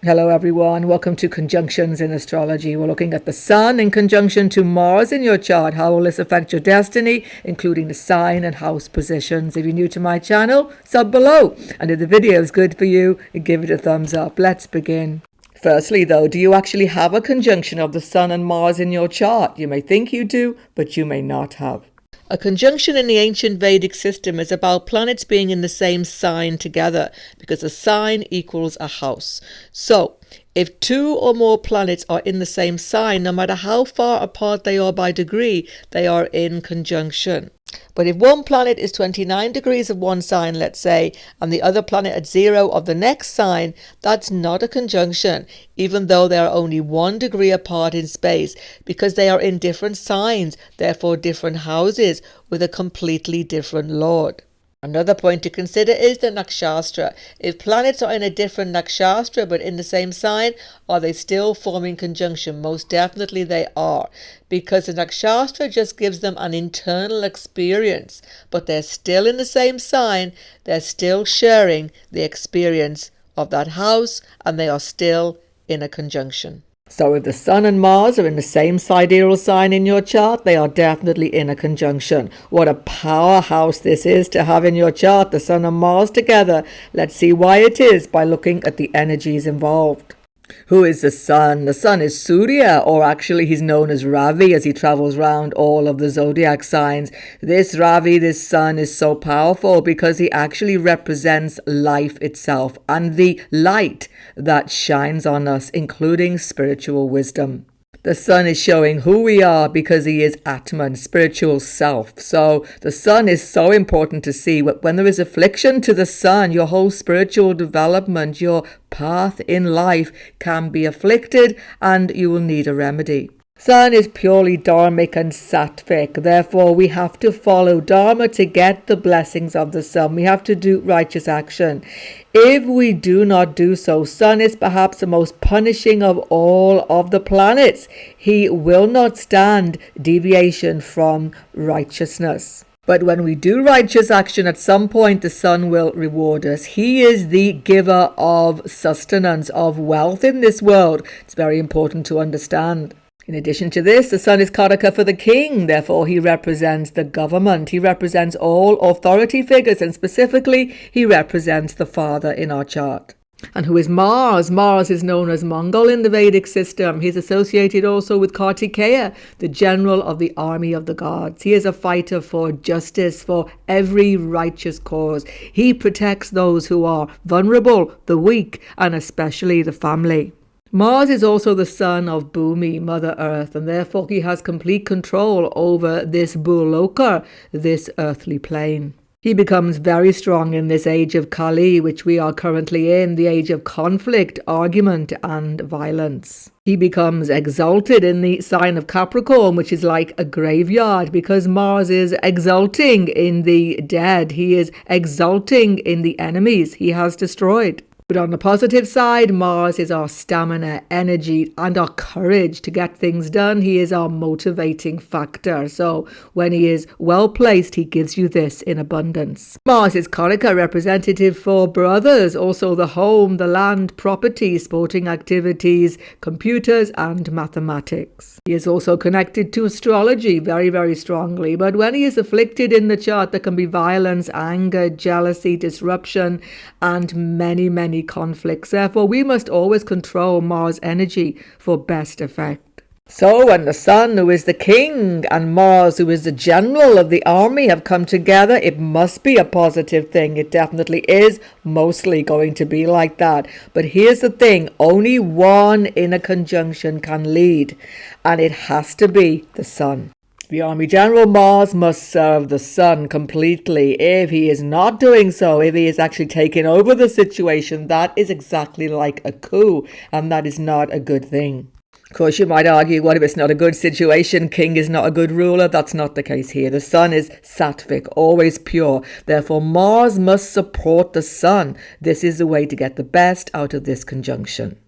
Hello everyone, welcome to Conjunctions in Astrology. We're looking at the Sun in conjunction to Mars in your chart. How will this affect your destiny, including the sign and house positions? If you're new to my channel, sub below. And if the video is good for you, give it a thumbs up. Let's begin. Firstly though, do you actually have a conjunction of the Sun and Mars in your chart? You may think you do, but you may not have. A conjunction in the ancient Vedic system is about planets being in the same sign together, because a sign equals a house. So, if two or more planets are in the same sign, no matter how far apart they are by degree, they are in conjunction. But if one planet is 29 degrees of one sign, let's say, and the other planet at 0 of the next sign, that's not a conjunction, even though they are only 1 degree apart in space, because they are in different signs, therefore different houses, with a completely different lord. Another point to consider is the nakshatra. If planets are in a different nakshatra but in the same sign, are they still forming conjunction? Most definitely they are, because the nakshatra just gives them an internal experience, but they're still in the same sign, they're still sharing the experience of that house, and they are still in a conjunction. So if the Sun and Mars are in the same sidereal sign in your chart, they are definitely in a conjunction. What a powerhouse this is to have in your chart, the Sun and Mars together. Let's see why it is by looking at the energies involved. Who is the Sun? The Sun is Surya, or actually he's known as Ravi as he travels around all of the zodiac signs. This Ravi, this Sun, is so powerful because he actually represents life itself and the light that shines on us, including spiritual wisdom. The Sun is showing who we are because he is Atman, spiritual self. So the Sun is so important to see. When there is affliction to the Sun, your whole spiritual development, your path in life can be afflicted, and you will need a remedy. Sun is purely dharmic and sattvic. Therefore, we have to follow dharma to get the blessings of the Sun. We have to do righteous action. If we do not do so, Sun is perhaps the most punishing of all of the planets. He will not stand deviation from righteousness. But when we do righteous action, at some point the Sun will reward us. He is the giver of sustenance, of wealth in this world. It's very important to understand. In addition to this, the Sun is Karaka for the king, therefore he represents the government. He represents all authority figures, and specifically he represents the father in our chart. And who is Mars? Mars is known as Mongol in the Vedic system. He's associated also with Kartikeya, the general of the army of the gods. He is a fighter for justice, for every righteous cause. He protects those who are vulnerable, the weak, and especially the family. Mars is also the son of Bhumi, Mother Earth, and therefore he has complete control over this Bhuloka, this earthly plane. He becomes very strong in this age of Kali, which we are currently in, the age of conflict, argument, and violence. He becomes exalted in the sign of Capricorn, which is like a graveyard, because Mars is exulting in the dead. He is exulting in the enemies he has destroyed. But on the positive side, Mars is our stamina, energy, and our courage to get things done. He is our motivating factor. So when he is well placed, he gives you this in abundance. Mars is Karika, representative for brothers, also the home, the land, property, sporting activities, computers, and mathematics. He is also connected to astrology very, very strongly. But when he is afflicted in the chart, there can be violence, anger, jealousy, disruption, and many conflicts. Therefore, we must always control Mars energy for best effect. So when the Sun, who is the king, and Mars, who is the general of the army, have come together, it must be a positive thing. It definitely is mostly going to be like that. But here's the thing, only one in a conjunction can lead, and it has to be the Sun. The Army General Mars must serve the Sun completely. If he is not doing so, if he is actually taking over the situation, that is exactly like a coup, and that is not a good thing. Of course, you might argue, what if it's not a good situation? King is not a good ruler. That's not the case here. The Sun is sattvic, always pure. Therefore, Mars must support the Sun. This is the way to get the best out of this conjunction.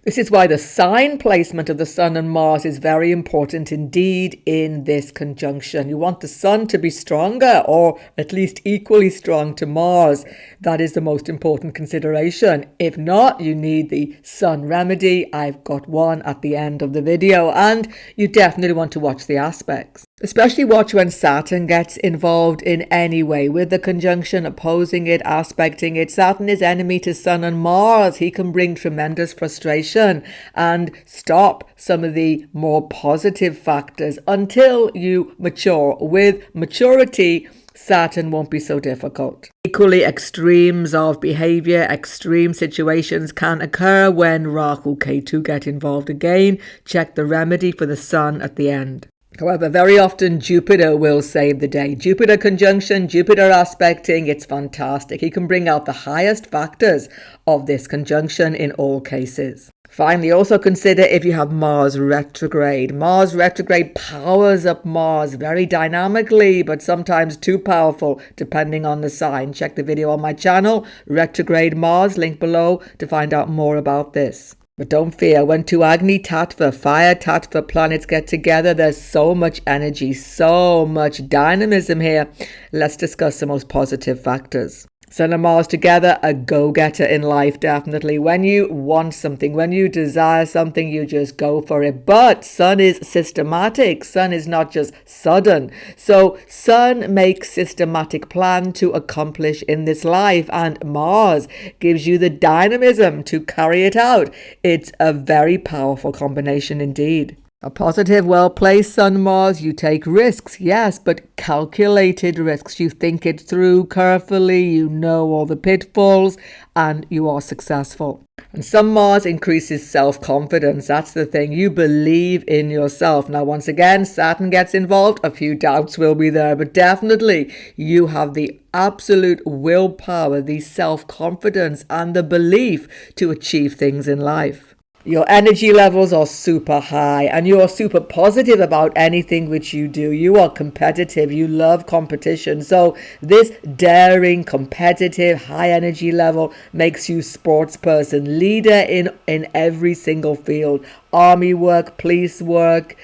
This is why the sign placement of the Sun and Mars is very important indeed in this conjunction. You want the Sun to be stronger, or at least equally strong to Mars. That is the most important consideration. If not, you need the Sun remedy. I've got one at the end of the video, and you definitely want to watch the aspects. Especially watch when Saturn gets involved in any way with the conjunction, opposing it, aspecting it. Saturn is enemy to Sun and Mars. He can bring tremendous frustration and stop some of the more positive factors until you mature. With maturity, Saturn won't be so difficult. Equally, extremes of behavior, extreme situations can occur when Rahu Ketu get involved again. Check the remedy for the Sun at the end. However, very often Jupiter will save the day. Jupiter conjunction, Jupiter aspecting, it's fantastic. He can bring out the highest factors of this conjunction in all cases. Finally, also consider if you have Mars retrograde. Mars retrograde powers up Mars very dynamically, but sometimes too powerful depending on the sign. Check the video on my channel, Retrograde Mars, link below to find out more about this. But don't fear, when two Agni Tattva, fire Tattva planets get together, there's so much energy, so much dynamism here. Let's discuss the most positive factors. Sun and Mars together, a go-getter in life, definitely. When you want something, when you desire something, you just go for it. But Sun is systematic. Sun is not just sudden. So Sun makes systematic plan to accomplish in this life, and Mars gives you the dynamism to carry it out. It's a very powerful combination indeed. A positive, well-placed Sun Mars, you take risks, yes, but calculated risks. You think it through carefully, you know all the pitfalls, and you are successful. And Sun Mars increases self-confidence. That's the thing. You believe in yourself. Now, once again, Saturn gets involved. A few doubts will be there, but definitely you have the absolute willpower, the self-confidence, and the belief to achieve things in life. Your energy levels are super high and you are super positive about anything which you do. You are competitive. You love competition. So this daring, competitive, high energy level makes you sports person, leader in every single field. Army work, police work,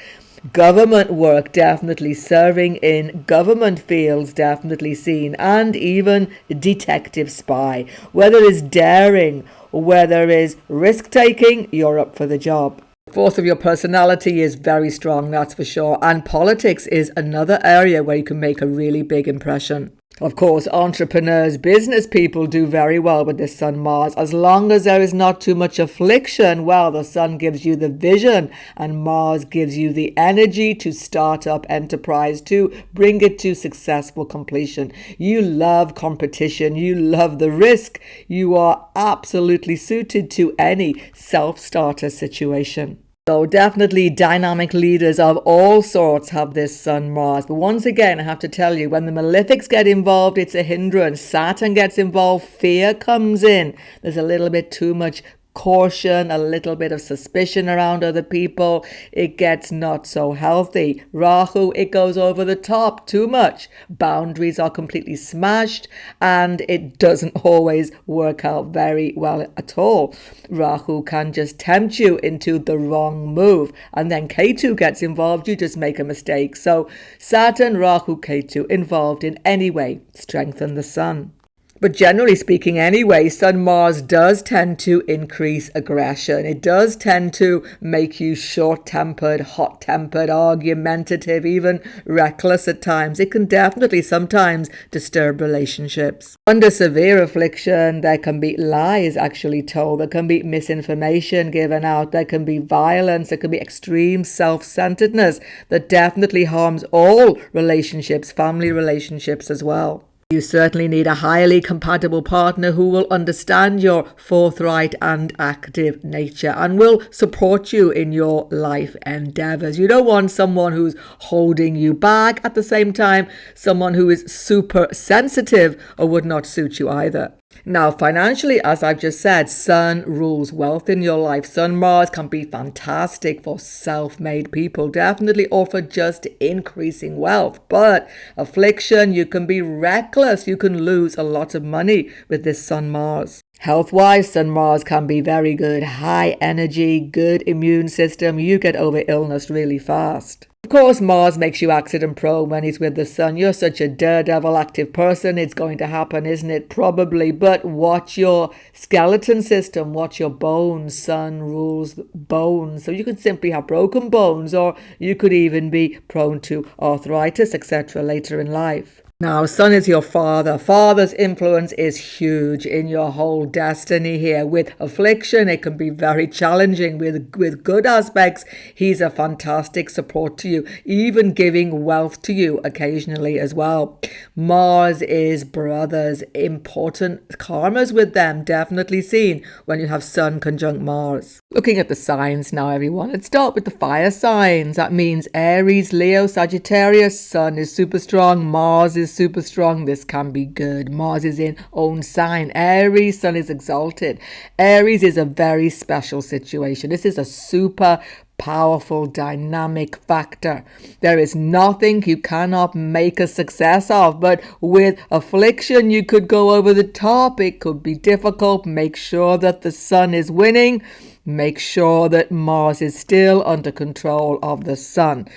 government work, definitely serving in government fields, definitely seen, and even detective spy. Whether it's daring, where there is risk-taking, you're up for the job. The force of your personality is very strong, that's for sure. And politics is another area where you can make a really big impression. Of course, entrepreneurs, business people do very well with this Sun Mars. As long as there is not too much affliction, well, the Sun gives you the vision and Mars gives you the energy to start up enterprise, to bring it to successful completion. You love competition. You love the risk. You are absolutely suited to any self-starter situation. So definitely dynamic leaders of all sorts have this Sun Mars. But once again, I have to tell you, when the malefics get involved, it's a hindrance. Saturn gets involved, fear comes in. There's a little bit too much caution, a little bit of suspicion around other people. It gets not so healthy. Rahu, it goes over the top too much. Boundaries are completely smashed and it doesn't always work out very well at all. Rahu can just tempt you into the wrong move, and then Ketu gets involved, you just make a mistake. So Saturn, Rahu, Ketu involved in any way strengthen the Sun. But generally speaking anyway, Sun Mars does tend to increase aggression. It does tend to make you short-tempered, hot-tempered, argumentative, even reckless at times. It can definitely sometimes disturb relationships. Under severe affliction, there can be lies actually told. There can be misinformation given out. There can be violence. There can be extreme self-centeredness that definitely harms all relationships, family relationships as well. You certainly need a highly compatible partner who will understand your forthright and active nature and will support you in your life endeavors. You don't want someone who's holding you back. At the same time, someone who is super sensitive or would not suit you either. Now, financially, as I've just said, Sun rules wealth in your life. Sun Mars can be fantastic for self-made people, definitely, or for just increasing wealth. But affliction, you can be reckless. You can lose a lot of money with this Sun Mars. Health-wise, Sun Mars can be very good. High energy, good immune system. You get over illness really fast. Of course, Mars makes you accident prone when he's with the Sun. You're such a daredevil active person. It's going to happen, isn't it? Probably. But watch your skeleton system. Watch your bones. Sun rules bones. So you could simply have broken bones, or you could even be prone to arthritis, etc. later in life. Now, Sun is your father. Father's influence is huge in your whole destiny here. With affliction, it can be very challenging. With good aspects, he's a fantastic support to you, even giving wealth to you occasionally as well. Mars is brothers. Important karmas with them, definitely seen when you have Sun conjunct Mars. Looking at the signs now, everyone. Let's start with the fire signs. That means Aries, Leo, Sagittarius. Sun is super strong. Mars is super strong. This can be good. Mars is in own sign. Aries, Sun is exalted. Aries is a very special situation. This is a super powerful dynamic factor. There is nothing you cannot make a success of, but with affliction you could go over the top. It could be difficult. Make sure that the Sun is winning. Make sure that Mars is still under control of the Sun.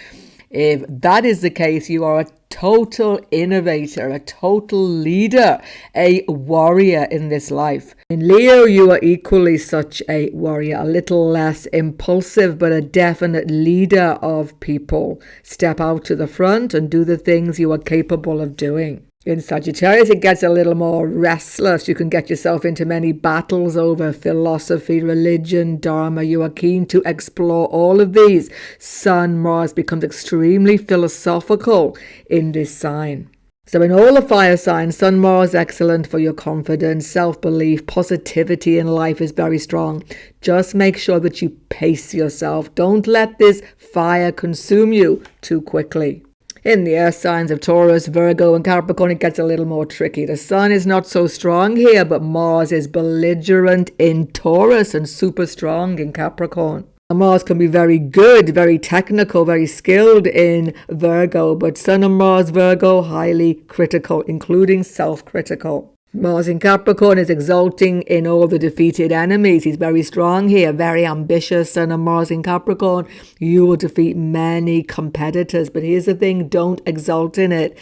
If that is the case, you are a total innovator, a total leader, a warrior in this life. In Leo, you are equally such a warrior, a little less impulsive, but a definite leader of people. Step out to the front and do the things you are capable of doing. In Sagittarius, it gets a little more restless. You can get yourself into many battles over philosophy, religion, dharma. You are keen to explore all of these. Sun, Mars becomes extremely philosophical in this sign. So in all the fire signs, Sun, Mars, excellent for your confidence, self-belief, positivity in life is very strong. Just make sure that you pace yourself. Don't let this fire consume you too quickly. In the earth signs of Taurus, Virgo and Capricorn, it gets a little more tricky. The Sun is not so strong here, but Mars is belligerent in Taurus and super strong in Capricorn. Mars can be very good, very technical, very skilled in Virgo, but Sun and Mars, Virgo, highly critical, including self-critical. Mars in Capricorn is exalting in all the defeated enemies. He's very strong here, very ambitious. Sun and Mars in Capricorn, you will defeat many competitors. But here's the thing, don't exalt in it.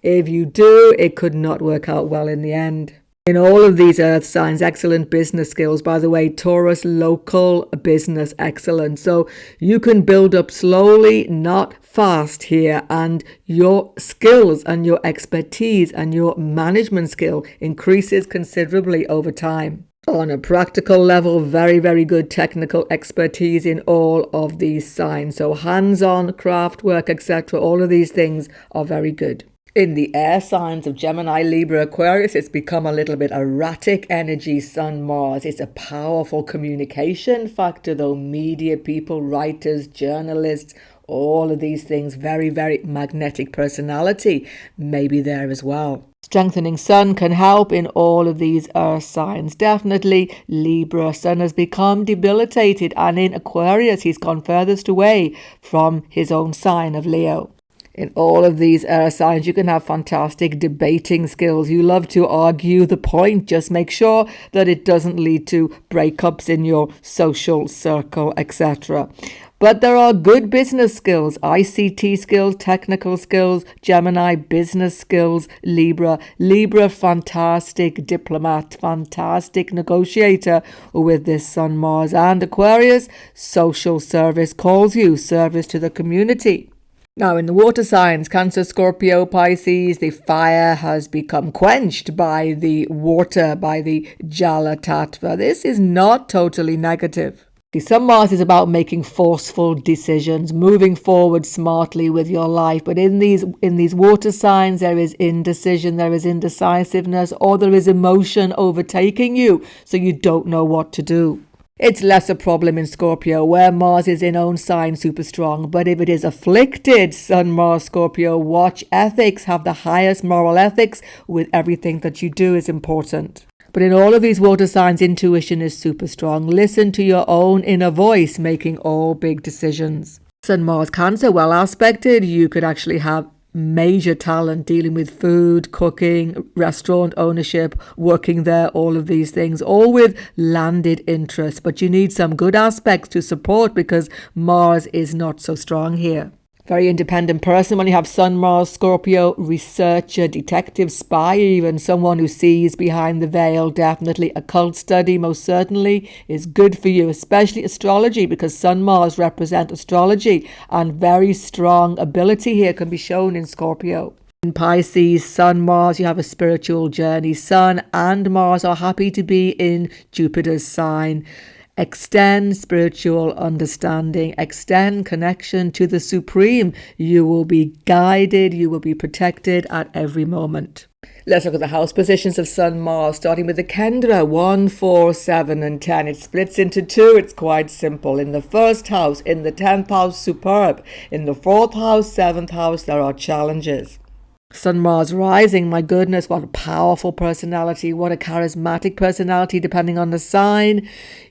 If you do, it could not work out well in the end. In all of these earth signs, excellent business skills. By the way, Taurus, local business, excellent. So you can build up slowly, not fast here, and your skills and your expertise and your management skill increases considerably over time. On a practical level, very, very good technical expertise in all of these signs. So hands-on, craft work, etc. All of these things are very good. In the air signs of Gemini, Libra, Aquarius, it's become a little bit erratic energy, Sun, Mars. It's a powerful communication factor, though. Media people, writers, journalists, all of these things, very, very magnetic personality may be there as well. Strengthening Sun can help in all of these earth signs. Definitely Libra, Sun has become debilitated, and in Aquarius, he's gone furthest away from his own sign of Leo. In all of these air signs, you can have fantastic debating skills. You love to argue the point. Just make sure that it doesn't lead to breakups in your social circle, etc. But there are good business skills, ICT skills, technical skills, Gemini, business skills, Libra, fantastic diplomat, fantastic negotiator with this Sun, Mars, and Aquarius, social service calls you, service to the community. Now, in the water signs, Cancer, Scorpio, Pisces, the fire has become quenched by the water, by the Jala Tattva. This is not totally negative. The Sun, Mars is about making forceful decisions, moving forward smartly with your life. But in these water signs, there is indecision, there is indecisiveness, or there is emotion overtaking you, so you don't know what to do. It's less a problem in Scorpio, where Mars is in own sign super strong. But if it is afflicted, Sun, Mars, Scorpio, watch ethics, have the highest moral ethics with everything that you do is important. But in all of these water signs, intuition is super strong. Listen to your own inner voice, making all big decisions. Sun, Mars, Cancer, well aspected. You could actually have major talent dealing with food, cooking, restaurant ownership, working there, all of these things, all with landed interest. But you need some good aspects to support because Mars is not so strong here. Very independent person when you have Sun, Mars, Scorpio, researcher, detective, spy, even someone who sees behind the veil. Definitely occult study, most certainly, is good for you, especially astrology, because Sun, Mars represent astrology, and very strong ability here can be shown in Scorpio. In Pisces, Sun, Mars, you have a spiritual journey. Sun and Mars are happy to be in Jupiter's sign. Extend spiritual understanding, extend connection to the Supreme. You will be guided, you will be protected at every moment. Let's look at the house positions of Sun, Mars, starting with the Kendra, 1, 4, 7 and 10. It splits into 2. It's quite simple. In the first house, in the 10th house, superb. In the 4th house, 7th house, there are challenges. Sun, Mars rising, my goodness, what a powerful personality, what a charismatic personality depending on the sign.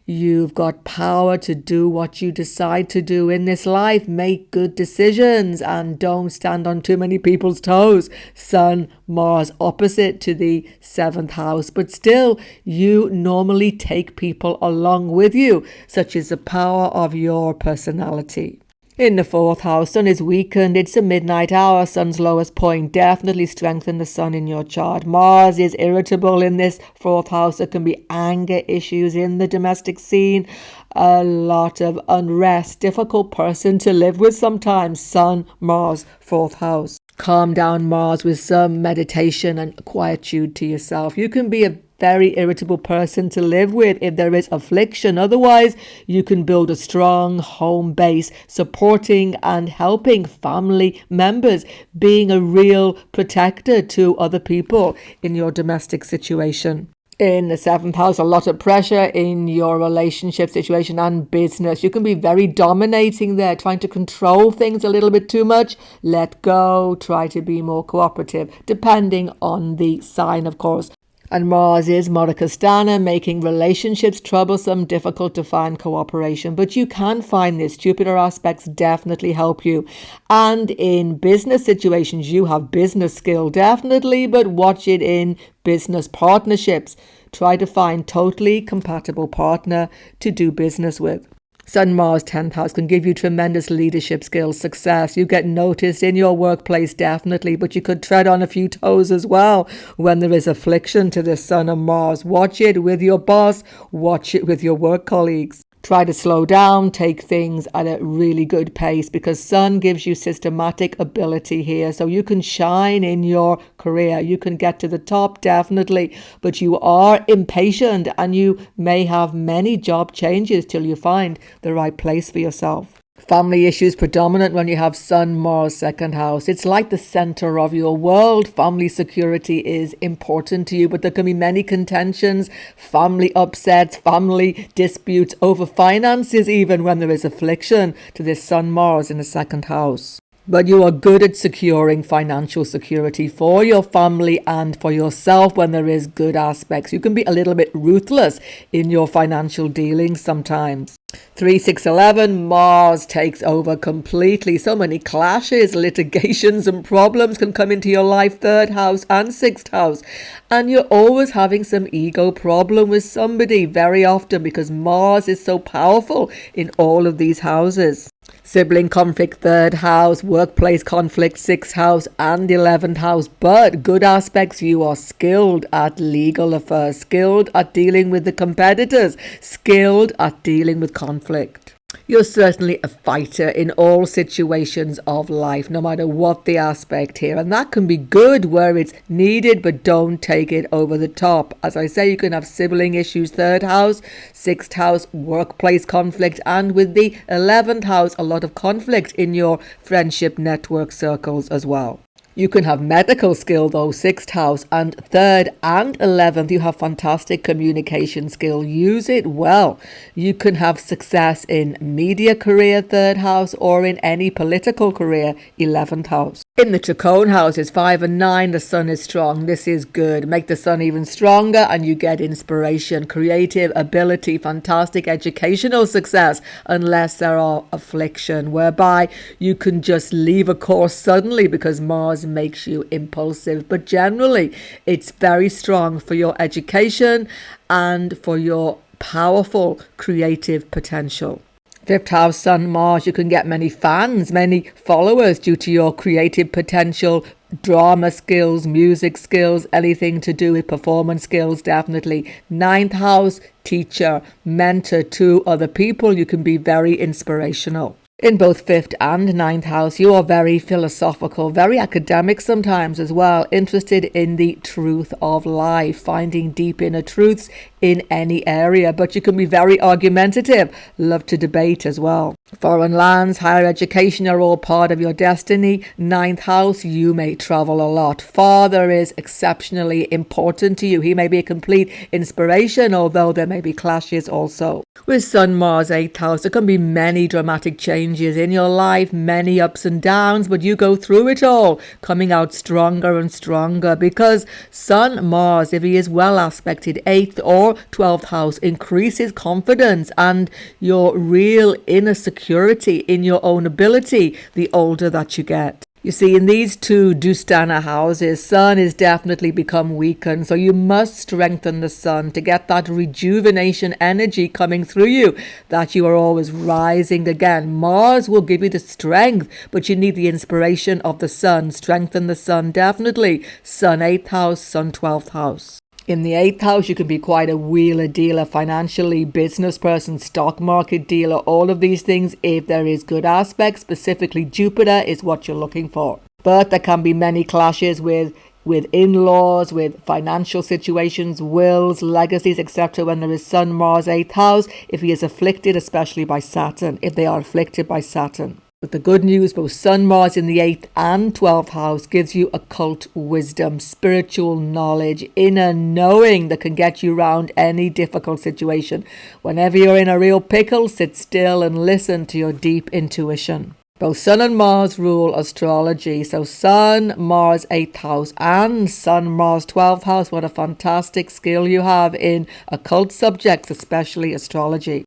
You've got power to do what you decide to do in this life. Make good decisions and don't stand on too many people's toes. Sun, Mars opposite to the 7th house, but still you normally take people along with you, such is the power of your personality. In the 4th house, Sun is weakened. It's a midnight hour, Sun's lowest point. Definitely strengthen the Sun in your chart. Mars is irritable in this 4th house. There can be anger issues in the domestic scene. A lot of unrest. Difficult person to live with sometimes. Sun, Mars, 4th house. Calm down Mars with some meditation and quietude to yourself. You can be a very irritable person to live with if there is affliction. Otherwise, you can build a strong home base, supporting and helping family members, being a real protector to other people in your domestic situation. In the 7th house, a lot of pressure in your relationship situation and business. You can be very dominating there, trying to control things a little bit too much. Let go, try to be more cooperative, depending on the sign, of course. And Mars is Marikastana, making relationships troublesome, difficult to find cooperation. But you can find this. Jupiter aspects definitely help you. And in business situations, you have business skill, definitely, but watch it in business partnerships. Try to find totally compatible partner to do business with. Sun, Mars, 10th house can give you tremendous leadership skills, success. You get noticed in your workplace, definitely, but you could tread on a few toes as well when there is affliction to the Sun and Mars. Watch it with your boss, watch it with your work colleagues. Try to slow down, take things at a really good pace, because Sun gives you systematic ability here. So you can shine in your career. You can get to the top, definitely, but you are impatient and you may have many job changes till you find the right place for yourself. Family issues predominant when you have Sun, Mars, 2nd house. It's like the center of your world. Family security is important to you, but there can be many contentions, family upsets, family disputes over finances, even when there is affliction to this Sun, Mars in the 2nd house. But you are good at securing financial security for your family and for yourself when there is good aspects. You can be a little bit ruthless in your financial dealings sometimes. 3, 6, 11, Mars takes over completely. So many clashes, litigations and problems can come into your life, 3rd house and 6th house. And you're always having some ego problem with somebody very often because Mars is so powerful in all of these houses. Sibling conflict, 3rd house, workplace conflict, 6th house and 11th house. But good aspects, you are skilled at legal affairs, skilled at dealing with the competitors, skilled at dealing with conflict. You're certainly a fighter in all situations of life, no matter what the aspect here. And that can be good where it's needed, but don't take it over the top. As I say, you can have sibling issues, 3rd house, 6th house, workplace conflict, and with the 11th house, a lot of conflict in your friendship network circles as well. You can have medical skill though, 6th house, and 3rd and 11th, you have fantastic communication skill. Use it well. You can have success in media career, 3rd house, or in any political career, 11th house. In the Trachone houses, 5 and 9, the Sun is strong. This is good. Make the Sun even stronger and you get inspiration, creative ability, fantastic educational success, unless there are affliction, whereby you can just leave a course suddenly because Mars Mars makes you impulsive, but generally it's very strong for your education and for your powerful creative potential. Fifth house Sun Mars, you can get many fans, many followers due to your creative potential, drama skills, music skills, anything to do with performance skills, definitely. Ninth house, teacher, mentor to other people. You can be very inspirational. In both fifth and ninth house, you are very philosophical, very academic sometimes as well, interested in the truth of life, finding deep inner truths in any area, but you can be very argumentative, love to debate as well. Foreign lands, higher education are all part of your destiny. Ninth house, you may travel a lot. Father is exceptionally important to you. He may be a complete inspiration, although there may be clashes also. With Sun Mars 8th house, there can be many dramatic changes in your life, many ups and downs, but you go through it all, coming out stronger and stronger, because Sun Mars, if he is well aspected 8th or 12th house, increases confidence and your real inner security in your own ability the older that you get. You see, in these two Dustana houses, Sun is definitely become weakened. So you must strengthen the Sun to get that rejuvenation energy coming through you, that you are always rising again. Mars will give you the strength, but you need the inspiration of the Sun. Strengthen the Sun, definitely. Sun 8th house, Sun 12th house. In the 8th house, you can be quite a wheeler dealer, financially, business person, stock market dealer, all of these things. If there is good aspects, specifically Jupiter is what you're looking for. But there can be many clashes with in-laws, with financial situations, wills, legacies, etc. when there is Sun, Mars, 8th house, if he is afflicted, especially by Saturn, if they are afflicted by Saturn. But the good news, both Sun, Mars in the 8th and 12th house gives you occult wisdom, spiritual knowledge, inner knowing that can get you around any difficult situation. Whenever you're in a real pickle, sit still and listen to your deep intuition. Both Sun and Mars rule astrology. So Sun, Mars 8th house and Sun, Mars 12th house. What a fantastic skill you have in occult subjects, especially astrology.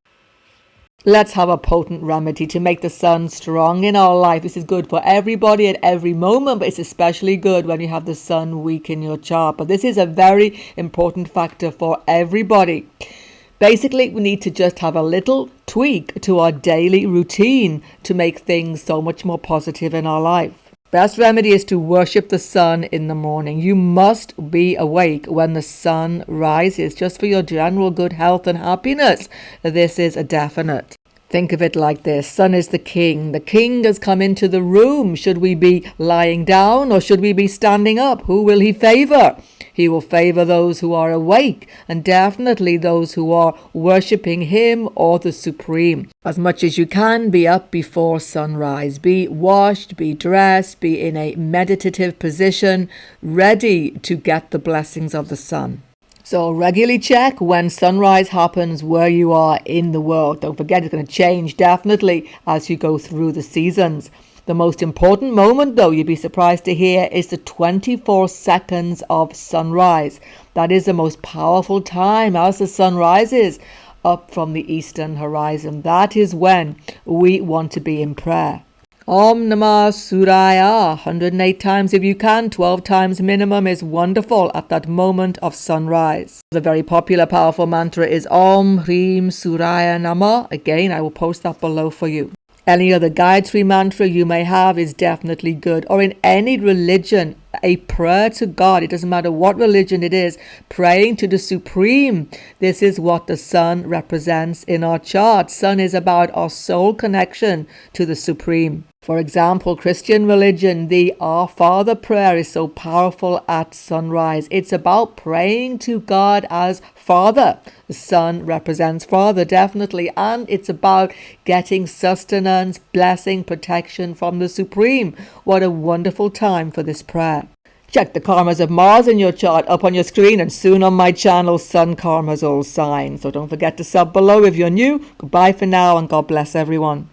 Let's have a potent remedy to make the Sun strong in our life. This is good for everybody at every moment, but it's especially good when you have the Sun weak in your chart. But this is a very important factor for everybody. Basically, we need to just have a little tweak to our daily routine to make things so much more positive in our life. Best remedy is to worship the Sun in the morning. You must be awake when the Sun rises, just for your general good health and happiness. This is a definite. Think of it like this. Sun is the king. The king has come into the room. Should we be lying down or should we be standing up? Who will he favor? He will favor those who are awake, and definitely those who are worshipping him or the Supreme. As much as you can, be up before sunrise. Be washed, be dressed, be in a meditative position, ready to get the blessings of the sun. So regularly check when sunrise happens where you are in the world. Don't forget, it's going to change definitely as you go through the seasons. The most important moment, though, you'd be surprised to hear, is the 24 seconds of sunrise. That is the most powerful time as the sun rises up from the eastern horizon. That is when we want to be in prayer. Om Namah Suraya, 108 times if you can, 12 times minimum is wonderful at that moment of sunrise. The very popular, powerful mantra is Om Hrim Suraya Namah. Again, I will post that below for you. Any other Gayatri mantra you may have is definitely good. Or in any religion, a prayer to God. It doesn't matter what religion it is. Praying to the Supreme. This is what the sun represents in our chart. Sun is about our soul connection to the Supreme. For example, Christian religion, the Our Father prayer is so powerful at sunrise. It's about praying to God as Father. The sun represents Father, definitely. And it's about getting sustenance, blessing, protection from the Supreme. What a wonderful time for this prayer. Check the karmas of Mars in your chart up on your screen and soon on my channel, Sun Karmas All Signs. So don't forget to sub below if you're new. Goodbye for now and God bless everyone.